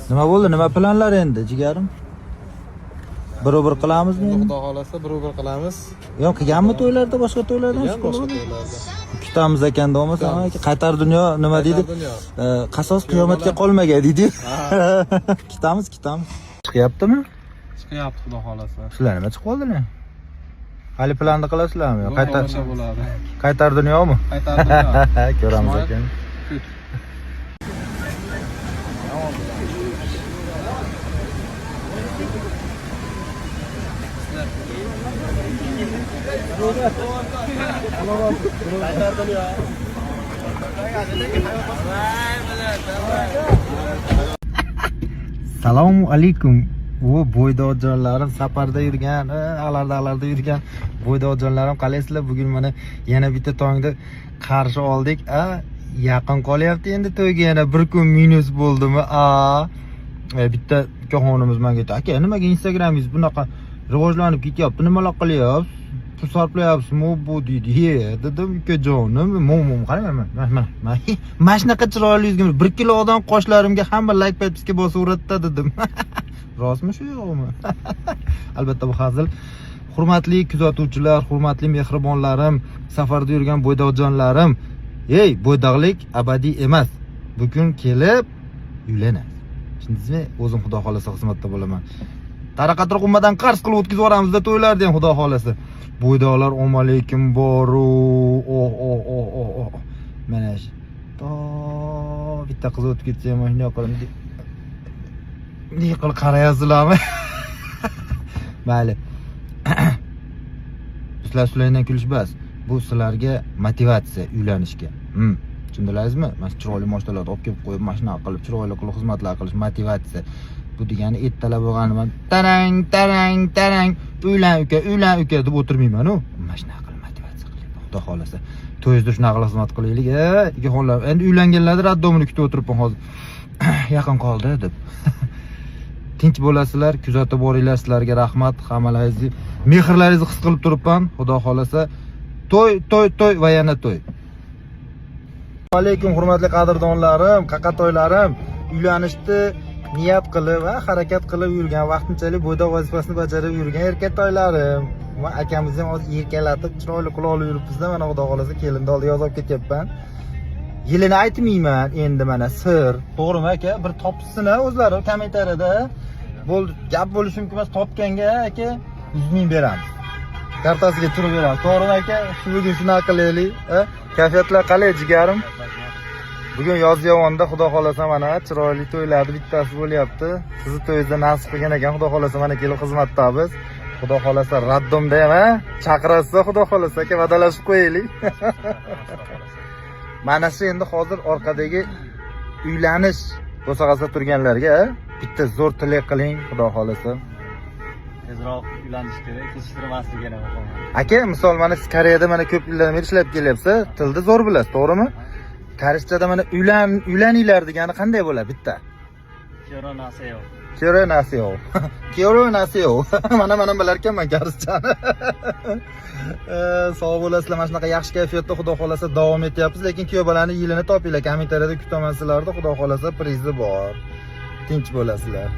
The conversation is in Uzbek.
Nima bo'ldi? Nima planlar endi, jigarim? Bir qilamizmi? Xudo xolasa bir qilamiz. Yo'q, qilganmi to'ylarda, boshqa to'ylardan Boshqa to'ylarda. Kutamiz ekan bo'lmasa, qaytar dunyo nima deydi? Qasos qiyomatga qolmagan deydi. Kutamiz. Chiqyaptimi? Chiqyapti xudo xolasa. Sizlar nima chiqib qoldilar? Hali planni qilasizlarmi? Bo'ladi. Qaytar dunyomi? Qaytar dunyo. Ko'ramiz ekan. Assalomu alaykum. Bu bo'ydojonlarim safarda yurgan, alarda yurgan bo'ydojonlarim qalaysizlar? Bugun mana yana bitta tongda qarshi oldik. Yaqin qolyapti endi to'yga, yana bir kun minus bo'ldimi? Bitta ukaxonimiz menga aytdi, aka, nimaga Instagramingiz bunaqa rivojlanib ketyapti? Nimalar qilyapsiz? Pul sarflayapsizmi bu deydi. Dedim, ukajonim, qarayman. Mana shunaqa chiroyli yuzga 1 kilodan qoshlarimga hamma like podpiska bosaveradida dedim. Rostmi shu yo'qmi? Albatta bu hazil. Hurmatli kuzatuvchilar, hurmatli mehribonlarim, safarda yurgan bo'ydoqjonlarim. Ey, bo'ydoqlik abadiy emas. Bugun kelib uylanasiz. Tushundingizmi? O'zim xudo xolasa xizmatda bo'laman. Taraqatri qummadan qarz qilib o'tkazib yuboramizda to'ylarda ham xudo xolasa. Bo'ydoqlar omalekim boru. Mana shu. Bitta qiz o'tib ketsa ham shunday qilaman. Ne qilib qarayapsizlarmi? Mayli. Sizlar Sulaydan kulish bas. Bu sizlarga motivatsiya uylanishga. Tushundilaringizmi? Mana chiroyli mashinalarni olib kelib qo'yib, mashina qilib, chiroyli qilib xizmatlar qilish motivatsiya. Bu degani ertalab bo'lganimda tarang, uylan uka deb o'tirmayman-ku. Mashina qilib motivatsiya qilyapman. Xudo xolasa. To'yizda shunaqa shunaqa qilaylik. Igaxonlar endi uylanganlar raddomini kutib o'tiribman hozir. Yaqin qoldi deb. Tinch bo'lasizlar, kuzatib boringlar, sizlarga rahmat. Hammalaringizni mehrlaringizni his qilib turibman. Xudo xolasa to'y va yana to'y. Assalomu alaykum hurmatli qadrdonlarim, qaqatoylarim. Uylanishni niyat qilib va harakat qilib yurgan, vaqtinchalik bo'ydoq vazifasini bajarib yurgan erkaktoylarim. Va akamizni ham hozir erkalatib chiroyli qilib olib yuribmiz-da, mana xudo xolasa kelinni oldiga yozib ketyapman. Yilini aytmayman endi, mana sir. To'g'rimi aka? Bir topishsin o'zlari kommentariyada. Bo'ldi, gap bo'lishi mumkin emas, topganga aka 100 ming beramiz. Kartasiga turib beramiz. To'g'rimi aka? Shu bugun shunaqa qilaylik, Kayfiyatlar qalay jigarim? Bugun Yozyovonda xudo xolasa mana chiroyli to'ylarning bittasi bo'lyapti. Sizni to'yingizda nasib qilgan ekan, xudo xolasa mana kelib xizmatdamiz. Xudo xolasa raddomda ham, chaqirasiz xudo xolasa aka, vadalashib qo'yaylik. Mana shu endi hozir orqadagi uylanish bo'sag'asida turganlarga bitta zo'r tilak qiling, xudo xolasa. Tezroq uylanish kerak, kechiktirmaslik kerak. Aka, misol mana siz Koreyada mana ko'p yillardan beri ishlab kelyapsiz, tilni zo'r bilasiz, to'g'rimi? Koreyschada mana uylaninglar degani qanday bo'ladi bitta? Kyoronaseo. Mana bilar ekanman koreyschani. Sog' bo'lasizlar, mana shunaqa yaxshi kayfiyatda xudo xolasa davom etyapmiz, lekin kuyov bolani yilini topinglar, kommentariyada kutaman sizlarni, xudo xolasa prizi bor. Tinch bo'lasizlar.